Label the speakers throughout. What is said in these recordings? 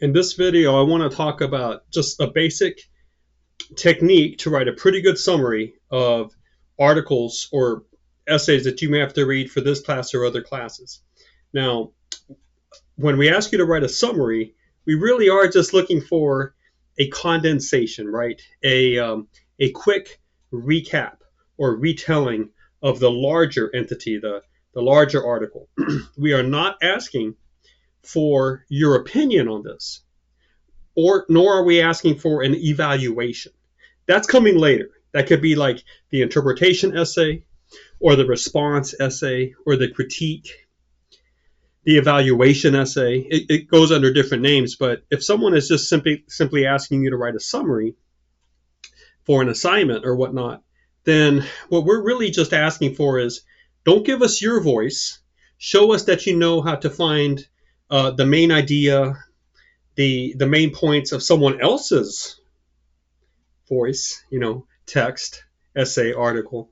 Speaker 1: In this video, I want to talk about just a basic technique to write a pretty good summary of articles or essays that you may have to read for this class or other classes. Now, when we ask you to write a summary, we really are just looking for a condensation, right? A quick recap or retelling of the larger entity, the larger article. We are not asking for your opinion on this, or nor are we asking for an evaluation. That's coming later. That could be like the interpretation essay, or the response essay, or the critique, the evaluation essay. It goes under different names, but if someone is just simply asking you to write a summary for an assignment or whatnot, then what we're really just asking for is, don't give us your voice. Show us that you know how to find the main idea, the main points of someone else's voice, text, essay, article,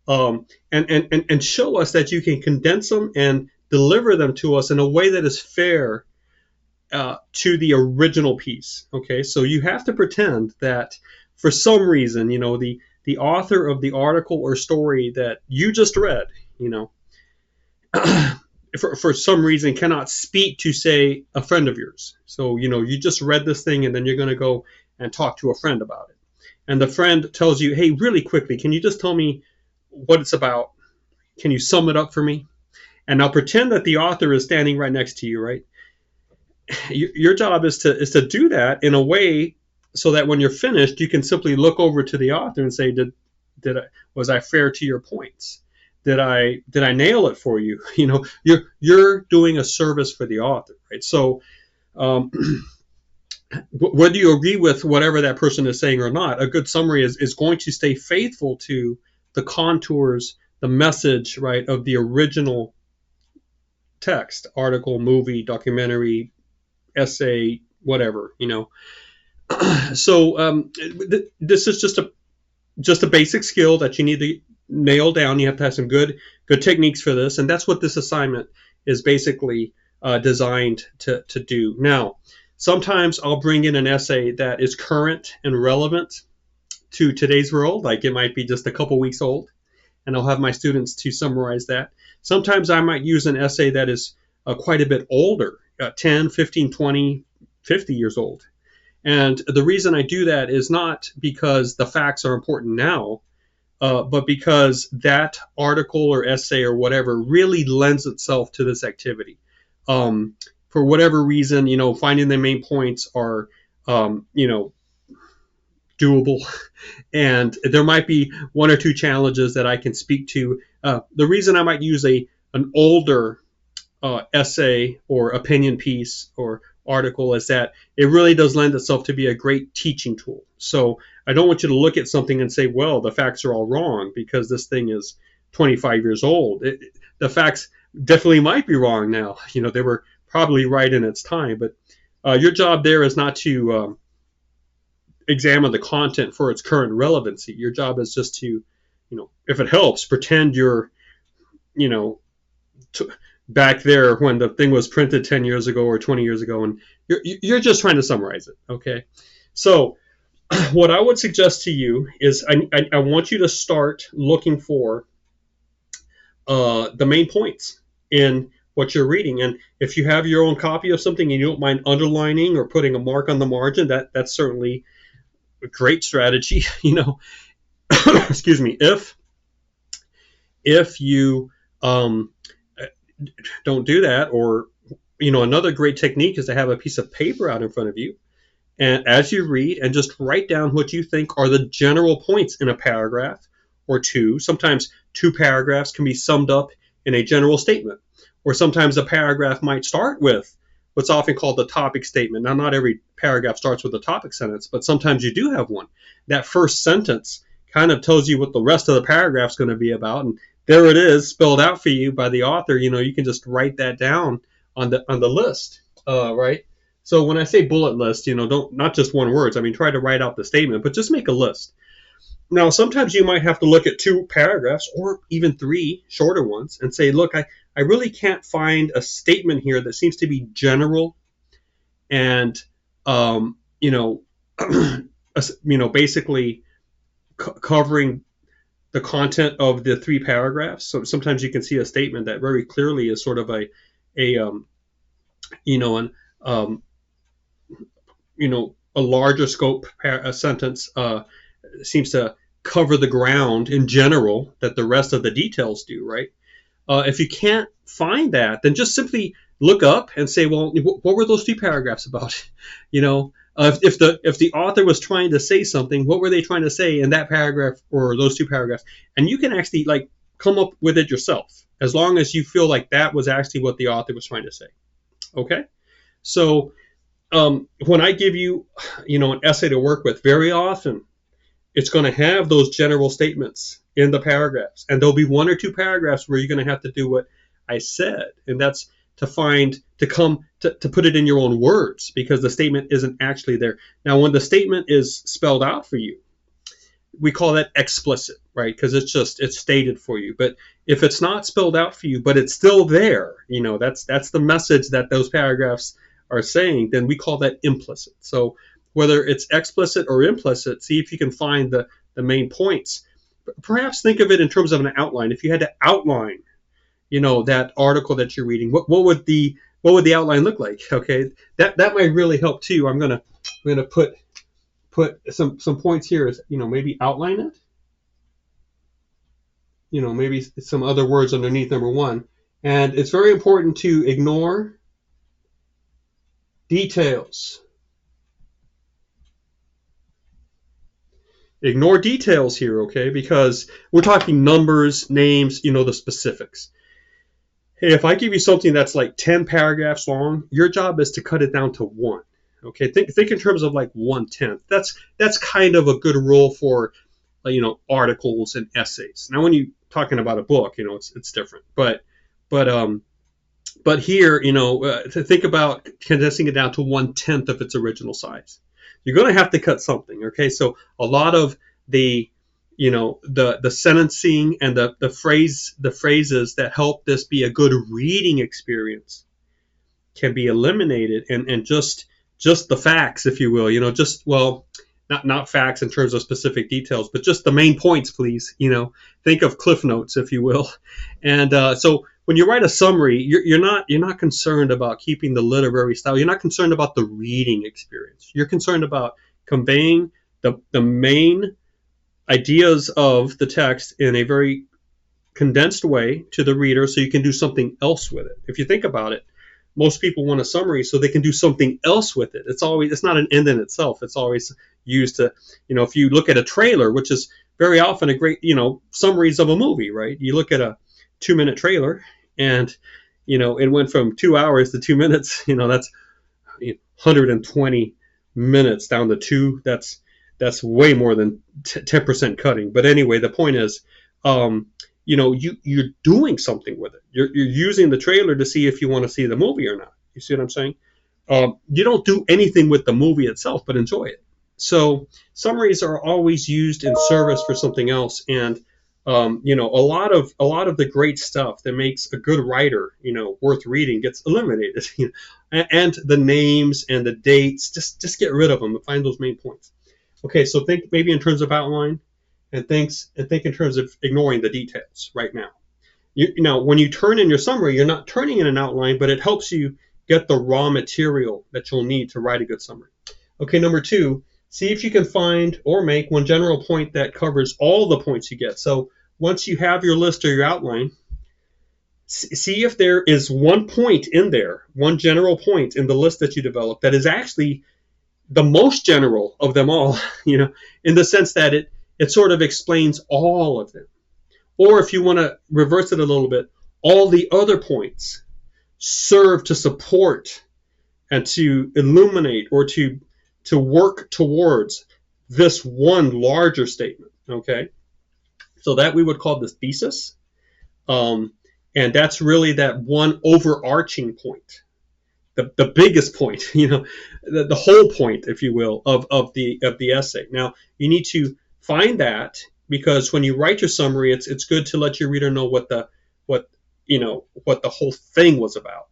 Speaker 1: and show us that you can condense them and deliver them to us in a way that is fair to the original piece. Okay, so you have to pretend that for some reason, the author of the article or story that you just read, for some reason cannot speak to, say, a friend of yours. So, you just read this thing and then you're going to go and talk to a friend about it. And the friend tells you, hey, really quickly, can you just tell me what it's about? Can you sum it up for me? And now pretend that the author is standing right next to you, right? Your job is to do that in a way so that when you're finished, you can simply look over to the author and say, was I fair to your points? Did I nail it for you? You're doing a service for the author, right? So whether you agree with whatever that person is saying or not, a good summary is going to stay faithful to the contours, the message, right, of the original text, article, movie, documentary, essay, whatever, So this is just a basic skill that you need to nail down. You have to have some good techniques for this, and that's what this assignment is basically designed to do. Now, sometimes I'll bring in an essay that is current and relevant to today's world, like it might be just a couple weeks old, and I'll have my students to summarize that. Sometimes I might use an essay that is quite a bit older, 10, 15, 20, 50 years old. And the reason I do that is not because the facts are important now, but because that article or essay or whatever really lends itself to this activity. For whatever reason, finding the main points are, doable, and there might be one or two challenges that I can speak to. The reason I might use an older essay or opinion piece or article is that it really does lend itself to be a great teaching tool. So I don't want you to look at something and say, well, the facts are all wrong because this thing is 25 years old. The facts definitely might be wrong now. They were probably right in its time, but your job there is not to examine the content for its current relevancy. Your job is just to, if it helps, pretend you're, back there when the thing was printed 10 years ago or 20 years ago, and you're just trying to summarize it, okay? So what I would suggest to you is I want you to start looking for the main points in what you're reading. And if you have your own copy of something and you don't mind underlining or putting a mark on the margin, that's certainly a great strategy. Excuse me. If you don't do that, or another great technique is to have a piece of paper out in front of you, and as you read, and just write down what you think are the general points in a paragraph or two. Sometimes two paragraphs can be summed up in a general statement, or sometimes a paragraph might start with what's often called the topic statement. Now, not every paragraph starts with a topic sentence, but sometimes you do have one. That first sentence kind of tells you what the rest of the paragraph is going to be about, and there it is, spelled out for you by the author. You can just write that down on the list, right? So when I say bullet list, don't, not just one words. I mean, try to write out the statement, but just make a list. Now, sometimes you might have to look at two paragraphs or even three shorter ones and say, look, I really can't find a statement here that seems to be general and you know, basically covering the content of the 3 paragraphs. So sometimes you can see a statement that very clearly is sort of a you know, an a larger scope a sentence seems to cover the ground in general that the rest of the details do, right? If you can't find that, then just simply look up and say, well, what were those 2 paragraphs about? If the author was trying to say something, what were they trying to say in that paragraph or those 2 paragraphs? And you can actually come up with it yourself, as long as you feel like that was actually what the author was trying to say. Okay, so when I give you, an essay to work with, very often it's going to have those general statements in the paragraphs, and there'll be 1 or 2 paragraphs where you're going to have to do what I said, and that's to put it in your own words, because the statement isn't actually there. Now, when the statement is spelled out for you, we call that explicit, right? Because it's stated for you. But if it's not spelled out for you, but it's still there, that's the message that those paragraphs are saying, then we call that implicit. So whether it's explicit or implicit, see if you can find the main points. Perhaps think of it in terms of an outline. If you had to outline, that article that you're reading, what would the outline look like? Okay, that might really help too. I'm gonna put some points here. Is maybe outline it. Maybe some other words underneath number 1, and it's very important to ignore details. Ignore details here, okay? Because we're talking numbers, names, the specifics. Hey, if I give you something that's like 10 paragraphs long, your job is to cut it down to 1. Okay, think in terms of like 1/10. That's kind of a good rule for articles and essays. Now, when you're talking about a book, it's different. But here, to think about condensing it down to 1/10 of its original size. You're going to have to cut something, okay? So a lot of the sentencing and the phrases that help this be a good reading experience can be eliminated, and just the facts, if you will, not facts in terms of specific details, but just the main points, please. Think of Cliff Notes, if you will. And so when you write a summary, you're not concerned about keeping the literary style. You're not concerned about the reading experience. You're concerned about conveying the main ideas of the text in a very condensed way to the reader, so you can do something else with it. If you think about it, most people want a summary so they can do something else with it. It's not an end in itself. It's always used to, if you look at a trailer, which is very often a great, summaries of a movie, right? You look at a 2-minute trailer, and it went from 2 hours to 2 minutes. That's 120 minutes down to 2. That's way more than 10% cutting. But anyway, the point is, you're doing something with it. You're using the trailer to see if you want to see the movie or not. You see what I'm saying? You don't do anything with the movie itself, but enjoy it. So summaries are always used in service for something else, and a lot of the great stuff that makes a good writer, worth reading, gets eliminated. And the names and the dates, just get rid of them and find those main points. Okay, so think maybe in terms of outline, and think in terms of ignoring the details right now. When you turn in your summary, you're not turning in an outline, but it helps you get the raw material that you'll need to write a good summary. Okay, number 2, see if you can find or make one general point that covers all the points you get. So once you have your list or your outline, see if there is one point in there, one general point in the list that you develop that is actually the most general of them all, in the sense that it sort of explains all of them. Or if you want to reverse it a little bit, all the other points serve to support and to illuminate or to work towards this one larger statement, okay? So that we would call the thesis. And that's really that one overarching point, the biggest point, the whole point, if you will, of the essay. Now, you need to find that, because when you write your summary, it's good to let your reader know what the whole thing was about,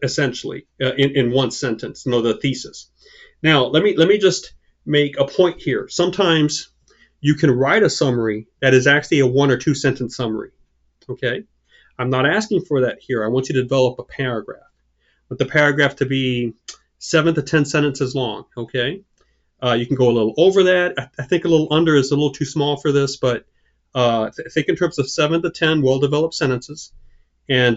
Speaker 1: essentially, in one sentence, the thesis. Now, let me just make a point here. Sometimes you can write a summary that is actually a 1 or 2 sentence summary. Okay, I'm not asking for that here. I want you to develop a paragraph. I want the paragraph to be 7 to 10 sentences long. Okay, you can go a little over that. I think a little under is a little too small for this, but think in terms of 7 to 10 well-developed sentences. And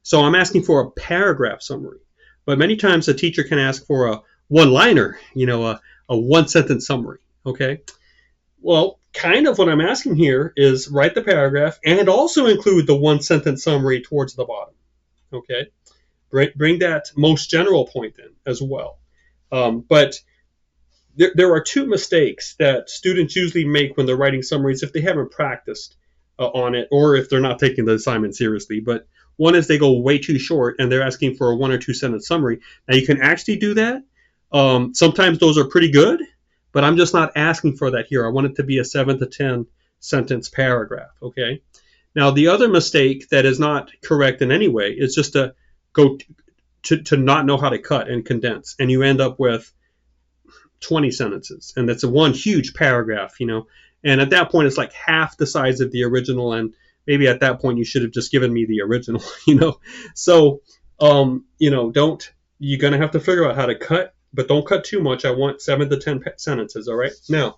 Speaker 1: so I'm asking for a paragraph summary. But many times a teacher can ask for a one-liner, a one-sentence summary. Okay. Well, kind of what I'm asking here is write the paragraph and also include the one-sentence summary towards the bottom. Okay. Bring that most general point in as well. But there are 2 mistakes that students usually make when they're writing summaries if they haven't practiced on it or if they're not taking the assignment seriously. But one is they go way too short and they're asking for a 1 or 2 sentence summary. Now you can actually do that. Sometimes those are pretty good, but I'm just not asking for that here. I want it to be a 7 to 10 sentence paragraph. Okay. Now the other mistake that is not correct in any way is just to go to not know how to cut and condense, and you end up with 20 sentences, and that's one huge paragraph, and at that point it's like half the size of the original, and maybe at that point you should have just given me the original. So don't, you're going to have to figure out how to cut, but don't cut too much. I want 7 to 10 sentences. All right, now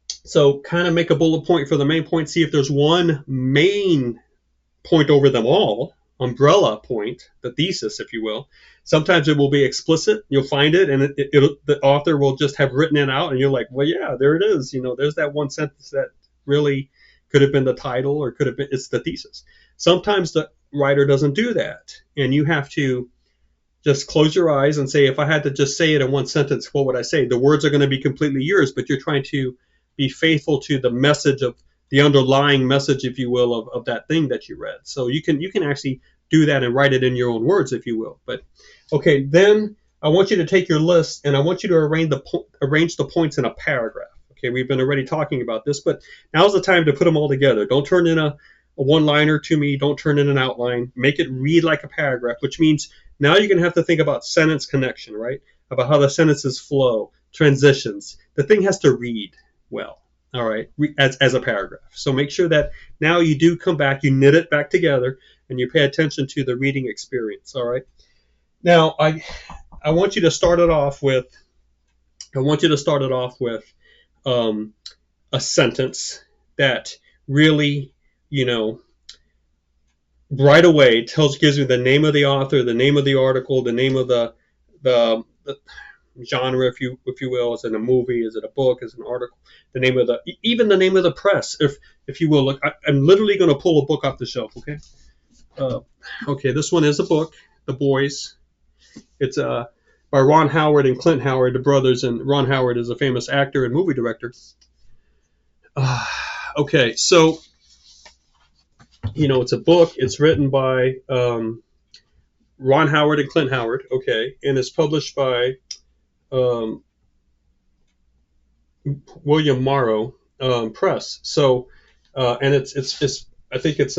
Speaker 1: so kind of make a bullet point for the main point, see if there's one main point over them all, umbrella point, the thesis, if you will. Sometimes it will be explicit. You'll find it, and the author will just have written it out, and you're like, well, yeah, there it is. There's that one sentence that really could have been the title, or could have been, it's the thesis. Sometimes the writer doesn't do that, and you have to just close your eyes and say, if I had to just say it in one sentence, what would I say? The words are going to be completely yours, but you're trying to be faithful to the message of the underlying message, if you will, of that thing that you read. So you can actually do that and write it in your own words, if you will. But okay, then I want you to take your list and I want you to arrange the points in a paragraph. Okay, we've been already talking about this, but now's the time to put them all together. Don't turn in a one-liner to me. Don't turn in an outline. Make it read like a paragraph, which means now you're going to have to think about sentence connection, right? About how the sentences flow, transitions. The thing has to read well, all right, as a paragraph. So make sure that now you do come back, you knit it back together, and you pay attention to the reading experience, all right? Now, I want you to start it off with, a sentence that really, right away gives you the name of the author, the name of the article, the name of the genre, if you will. Is it a movie? Is it a book? Is it an article? Even the name of the press, if you will. Look, I'm literally going to pull a book off the shelf. Okay. Okay, this one is a book, The Boys. It's by Ron Howard and Clint Howard, the brothers, and Ron Howard is a famous actor and movie director. Okay, so it's a book. It's written by Ron Howard and Clint Howard. Okay, and it's published by William Morrow Press. So, and it's I think it's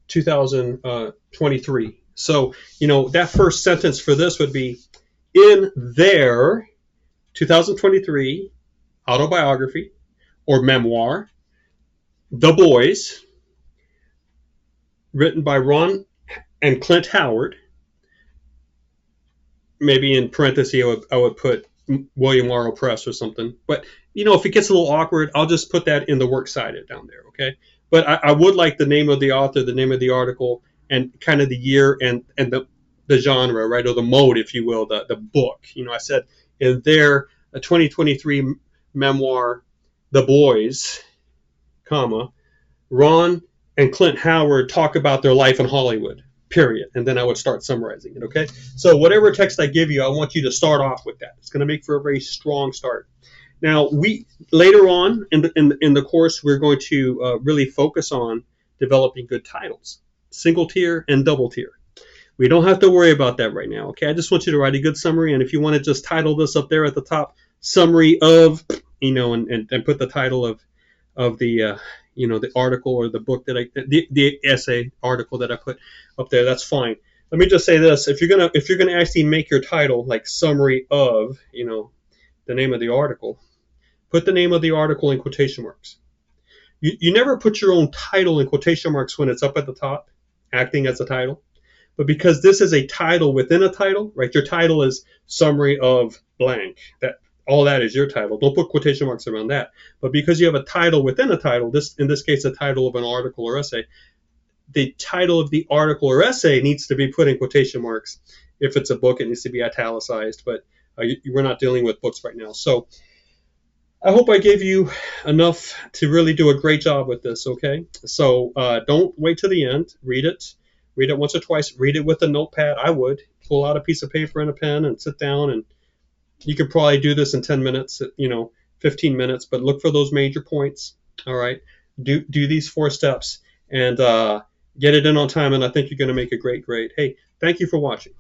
Speaker 1: 2023. So, that first sentence for this would be, in their 2023 autobiography or memoir, The Boys, written by Ron and Clint Howard. Maybe in parentheses I would put William Morrow Press or something. But, if it gets a little awkward, I'll just put that in the works cited down there, okay? But I would like the name of the author, the name of the article, and kind of the year and the genre, right, or the mode, if you will, the book. I said in their 2023 memoir, The Boys, comma, Ron and Clint Howard talk about their life in Hollywood, period. And then I would start summarizing it, okay? So whatever text I give you, I want you to start off with that. It's going to make for a very strong start. Now, later on in the course, we're going to really focus on developing good titles, single tier and double tier. We don't have to worry about that right now, okay? I just want you to write a good summary, and if you want to just title this up there at the top, summary of, and put the title of the, the article or the book the essay article that I put up there, that's fine. let me just say this: if you're gonna actually make your title like summary of, the name of the article, put the name of the article in quotation marks. You never put your own title in quotation marks when it's up at the top, acting as a title. But because this is a title within a title, right? Your title is summary of blank. All that is your title. Don't put quotation marks around that. But because you have a title within a title, in this case, a title of an article or essay, the title of the article or essay needs to be put in quotation marks. If it's a book, it needs to be italicized. But we're not dealing with books right now. So I hope I gave you enough to really do a great job with this, okay? So don't wait to the end. Read it. Read it once or twice. Read it with a notepad. I would. Pull out a piece of paper and a pen and sit down, and you could probably do this in 10 minutes, 15 minutes, but look for those major points, all right? Do these 4 steps and get it in on time, and I think you're going to make a great grade. Hey, thank you for watching.